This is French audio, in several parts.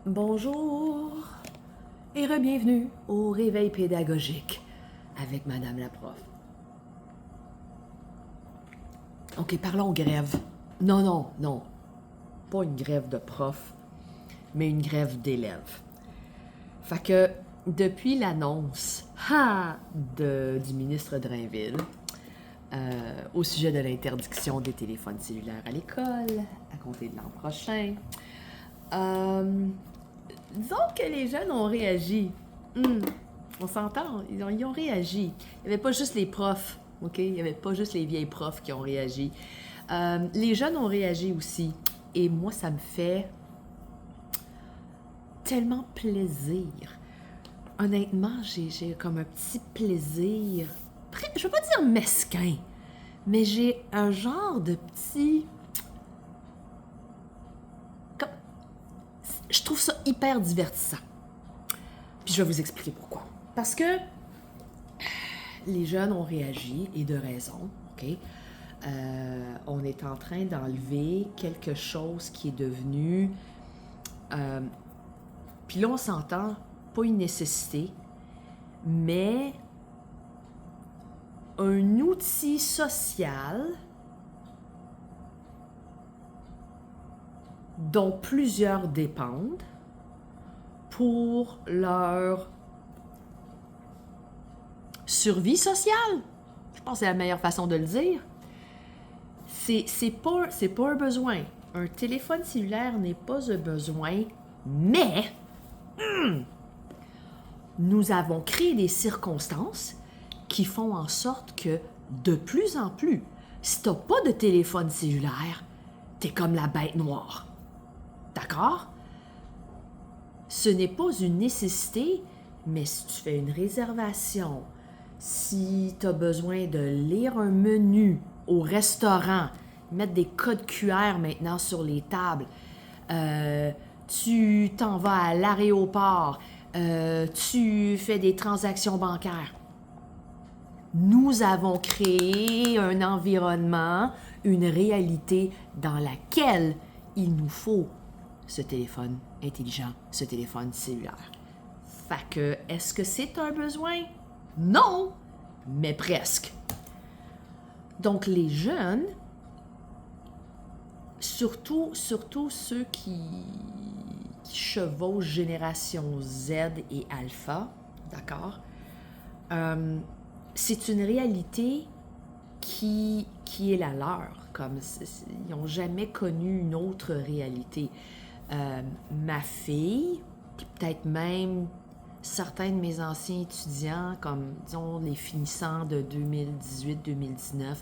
Bonjour et re-bienvenue au réveil pédagogique avec Madame la prof. Ok, parlons grève. Non, pas une grève de prof, mais une grève d'élèves. Fait que depuis l'annonce du ministre Drainville au sujet de l'interdiction des téléphones cellulaires à l'école à compter de l'an prochain, disons que les jeunes ont réagi. On s'entend, ils ont réagi. Il n'y avait pas juste les profs, OK? Il n'y avait pas juste les vieilles profs qui ont réagi. Les jeunes ont réagi aussi. Et moi, ça me fait tellement plaisir. Honnêtement, j'ai comme un petit plaisir. Je veux pas dire mesquin, mais j'ai un genre de petit... Je trouve ça hyper divertissant. Puis je vais vous expliquer pourquoi. Parce que les jeunes ont réagi, et de raison, OK? On est en train d'enlever quelque chose qui est devenu... puis là, on s'entend, pas une nécessité, mais un outil social dont plusieurs dépendent pour leur survie sociale. Je pense que c'est la meilleure façon de le dire. C'est pas un besoin. Un téléphone cellulaire n'est pas un besoin, mais nous avons créé des circonstances qui font en sorte que de plus en plus, si t'as pas de téléphone cellulaire, t'es comme la bête noire. D'accord? Ce n'est pas une nécessité, mais si tu fais une réservation, si tu as besoin de lire un menu au restaurant, mettre des codes QR maintenant sur les tables, tu t'en vas à l'aéroport, tu fais des transactions bancaires. Nous avons créé un environnement, une réalité dans laquelle il nous faut ce téléphone intelligent, ce téléphone cellulaire. Fait que, est-ce que c'est un besoin? Non, mais presque. Donc, les jeunes, surtout ceux qui chevauchent génération Z et Alpha, d'accord? C'est une réalité qui est la leur. Comme ils n'ont jamais connu une autre réalité. Ma fille, puis peut-être même certains de mes anciens étudiants, comme, disons, les finissants de 2018-2019,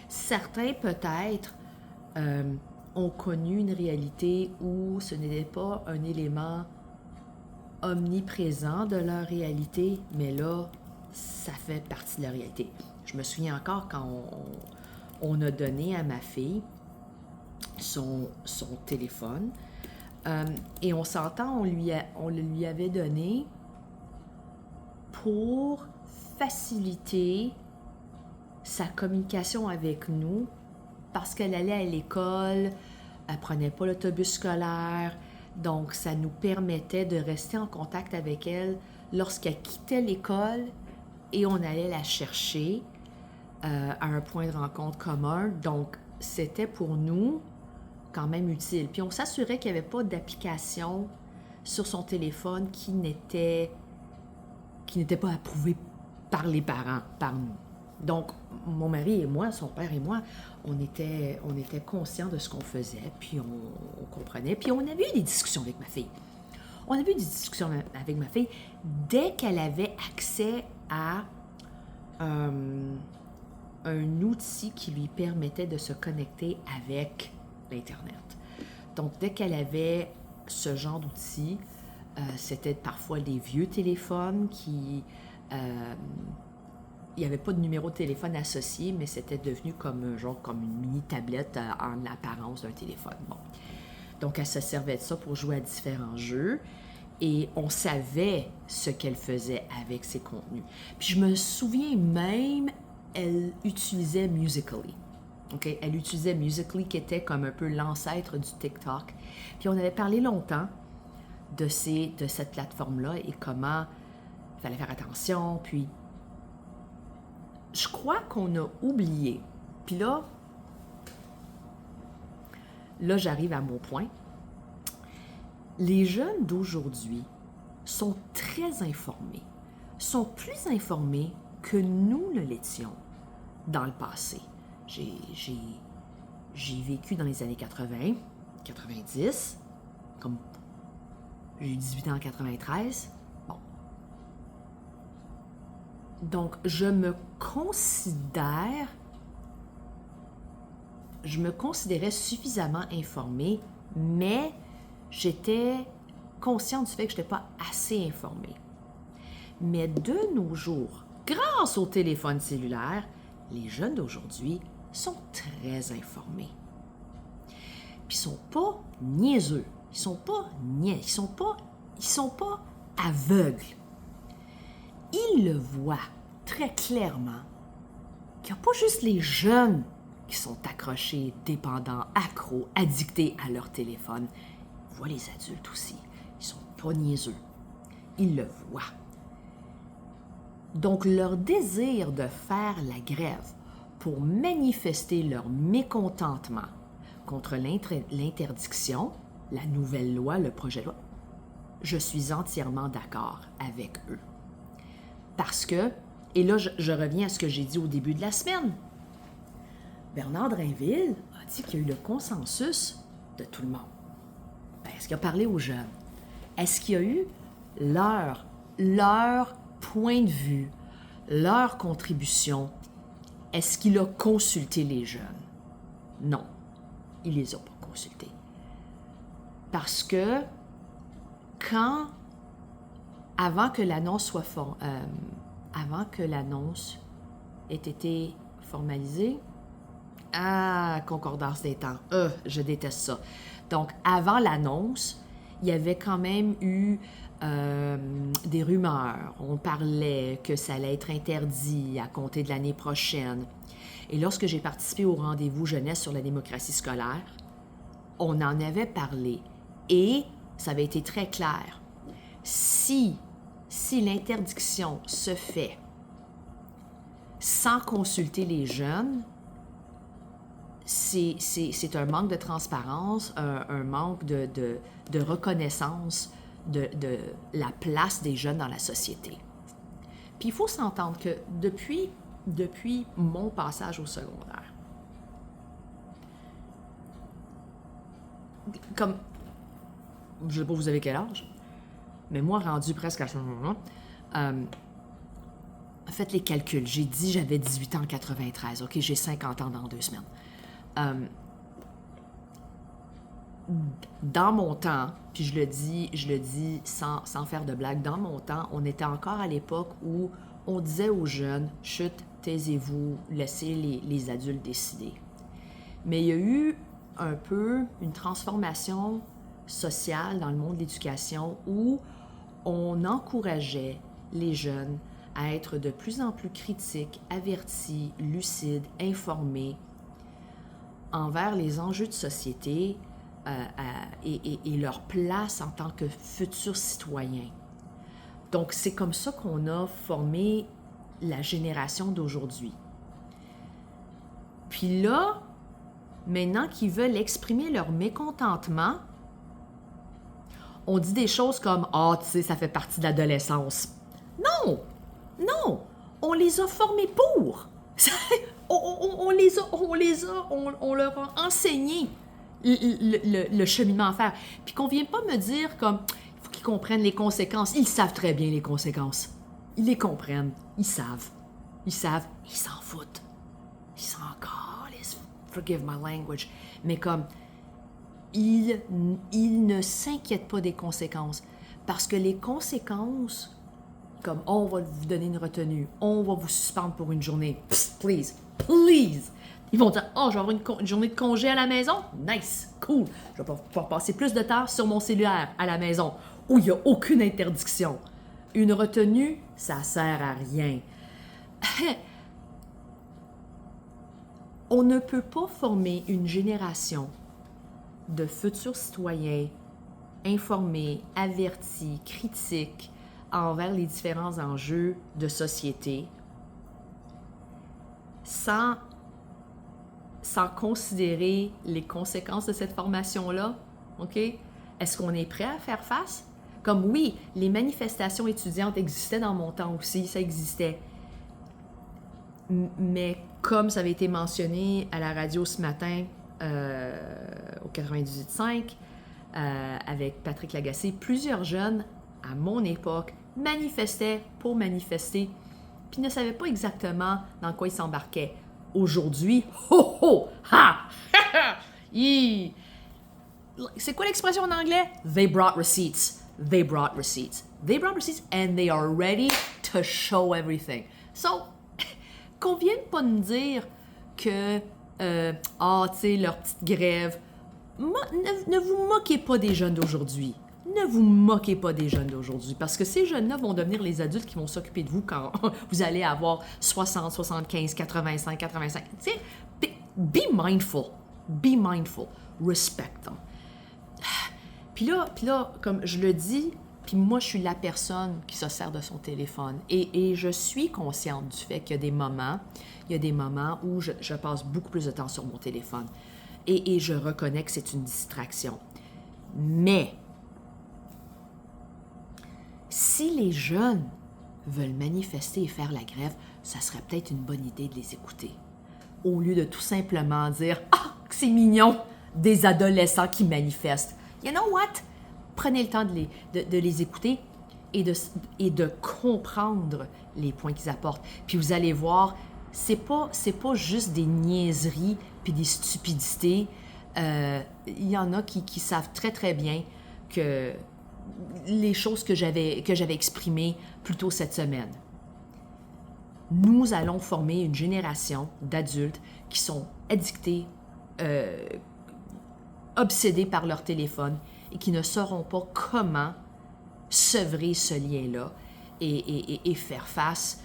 certains peut-être ont connu une réalité où ce n'était pas un élément omniprésent de leur réalité, mais là, ça fait partie de la réalité. Je me souviens encore quand on a donné à ma fille son téléphone, et on s'entend, on le lui avait donné pour faciliter sa communication avec nous, parce qu'elle allait à l'école, elle prenait pas l'autobus scolaire, donc ça nous permettait de rester en contact avec elle lorsqu'elle quittait l'école et on allait la chercher à un point de rencontre commun. Donc, c'était pour nous quand même utile. Puis on s'assurait qu'il n'y avait pas d'application sur son téléphone qui n'était pas approuvée par les parents, par nous. Donc, mon mari et moi, son père et moi, on était conscients de ce qu'on faisait, puis on comprenait. Puis on avait eu des discussions avec ma fille. On avait eu des discussions avec ma fille dès qu'elle avait accès à un outil qui lui permettait de se connecter avec l'Internet. Donc, dès qu'elle avait ce genre d'outils, c'était parfois des vieux téléphones qui... il n'y avait pas de numéro de téléphone associé, mais c'était devenu comme une mini-tablette en apparence d'un téléphone. Bon. Donc, elle se servait de ça pour jouer à différents jeux et on savait ce qu'elle faisait avec ses contenus. Puis je me souviens même, elle utilisait Musical.ly. Okay? Elle utilisait Musical.ly qui était comme un peu l'ancêtre du TikTok. Puis on avait parlé longtemps de cette plateforme-là et comment il fallait faire attention. Puis, je crois qu'on a oublié. Puis là, j'arrive à mon point. Les jeunes d'aujourd'hui sont très informés, sont plus informés que nous ne l'étions dans le passé. J'ai vécu dans les années 80, 90, comme j'ai eu 18 ans en 93. Bon. Donc, je me considérais suffisamment informée, mais j'étais consciente du fait que je n'étais pas assez informée. Mais de nos jours, grâce au téléphone cellulaire, les jeunes d'aujourd'hui sont très informés. Puis ils sont pas niaiseux, ils sont pas aveugles. Ils le voient très clairement qu'il n'y a pas juste les jeunes qui sont accrochés, dépendants, accros, addictés à leur téléphone. Ils voient les adultes aussi. Ils sont pas niaiseux. Ils le voient. Donc, leur désir de faire la grève pour manifester leur mécontentement contre l'interdiction, la nouvelle loi, le projet de loi, je suis entièrement d'accord avec eux. Parce que, et là, je reviens à ce que j'ai dit au début de la semaine, Bernard Drinville a dit qu'il y a eu le consensus de tout le monde. Ben, est-ce qu'il a parlé aux jeunes? Est-ce qu'il y a eu leur point de vue, leur contribution? Est-ce qu'il a consulté les jeunes? Non, il les a pas consultés. Parce que avant que l'annonce ait été formalisée, concordance des temps, je déteste ça. Donc, avant l'annonce, il y avait quand même eu des rumeurs. On parlait que ça allait être interdit à compter de l'année prochaine. Et lorsque j'ai participé au rendez-vous jeunesse sur la démocratie scolaire, on en avait parlé et ça avait été très clair. Si l'interdiction se fait sans consulter les jeunes, c'est un manque de transparence, un manque de reconnaissance de la place des jeunes dans la société. Puis il faut s'entendre que depuis mon passage au secondaire, comme, je ne sais pas vous avez quel âge, mais moi, rendu presque à ce moment-là, faites les calculs. J'ai dit j'avais 18 ans en 93, OK, j'ai 50 ans dans 2 semaines. Dans mon temps, puis je le dis sans faire de blague, dans mon temps, on était encore à l'époque où on disait aux jeunes, chut, taisez-vous, laissez les adultes décider. Mais il y a eu un peu une transformation sociale dans le monde de l'éducation où on encourageait les jeunes à être de plus en plus critiques, avertis, lucides, informés envers les enjeux de société et leur place en tant que futurs citoyens. Donc, c'est comme ça qu'on a formé la génération d'aujourd'hui. Puis là, maintenant qu'ils veulent exprimer leur mécontentement, on dit des choses comme « Ah, tu sais, ça fait partie de l'adolescence. » Non! Non! On les a formés pour! on leur a enseigné le cheminement à faire. Puis qu'on ne vienne pas me dire comme « Il faut qu'ils comprennent les conséquences. » Ils savent très bien les conséquences. Ils les comprennent. Ils savent. Ils s'en foutent. Ils s'en calissent. Forgive my language. Mais comme... Ils ne s'inquiètent pas des conséquences. Parce que les conséquences, comme « on va vous donner une retenue, on va vous suspendre pour une journée, psst, please, please ». Ils vont dire « Oh, je vais avoir une journée de congé à la maison? Nice, cool. Je vais pouvoir passer plus de temps sur mon cellulaire à la maison où il n'y a aucune interdiction. Une retenue, ça sert à rien. » On ne peut pas former une génération de futurs citoyens informés, avertis, critiques envers les différents enjeux de société, sans considérer les conséquences de cette formation-là, OK? Est-ce qu'on est prêt à faire face? Comme oui, les manifestations étudiantes existaient dans mon temps aussi, ça existait. Mais comme ça avait été mentionné à la radio ce matin, au 98.5, avec Patrick Lagacé, plusieurs jeunes, à mon époque, manifestaient pour manifester, puis ne savaient pas exactement dans quoi ils s'embarquaient. Aujourd'hui, ho ho, ha, c'est quoi l'expression en anglais? They brought receipts. They brought receipts. They brought receipts and they are ready to show everything. So, qu'on vienne pas nous dire que, tu sais, leur petite grève. Ne vous moquez pas des jeunes d'aujourd'hui. Ne vous moquez pas des jeunes d'aujourd'hui, parce que ces jeunes-là vont devenir les adultes qui vont s'occuper de vous quand vous allez avoir 60, 75, 85, 85. Tu sais, be mindful. Be mindful. Respect them. Puis là, comme je le dis, puis moi, je suis la personne qui se sert de son téléphone. Et je suis consciente du fait qu'il y a des moments où je passe beaucoup plus de temps sur mon téléphone. Et je reconnais que c'est une distraction. Mais, si les jeunes veulent manifester et faire la grève, ça serait peut-être une bonne idée de les écouter. Au lieu de tout simplement dire « Ah, c'est mignon, des adolescents qui manifestent ». You know what? Prenez le temps de les écouter et de comprendre les points qu'ils apportent. Puis vous allez voir, c'est pas juste des niaiseries puis des stupidités. Il y en a qui savent très, très bien que les choses que j'avais exprimées plus tôt cette semaine. Nous allons former une génération d'adultes qui sont addictés, obsédés par leur téléphone et qui ne sauront pas comment sevrer ce lien-là et faire face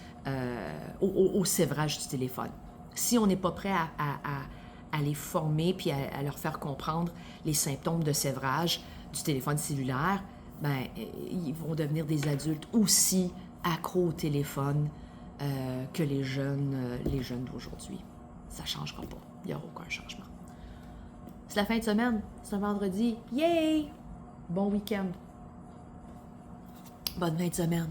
au sévrage du téléphone. Si on n'est pas prêt à les former puis à leur faire comprendre les symptômes de sévrage du téléphone cellulaire, ben, ils vont devenir des adultes aussi accros au téléphone que les jeunes d'aujourd'hui. Ça ne changera pas. Il n'y aura aucun changement. C'est la fin de semaine. C'est un vendredi. Yay! Bon week-end. Bonne fin de semaine.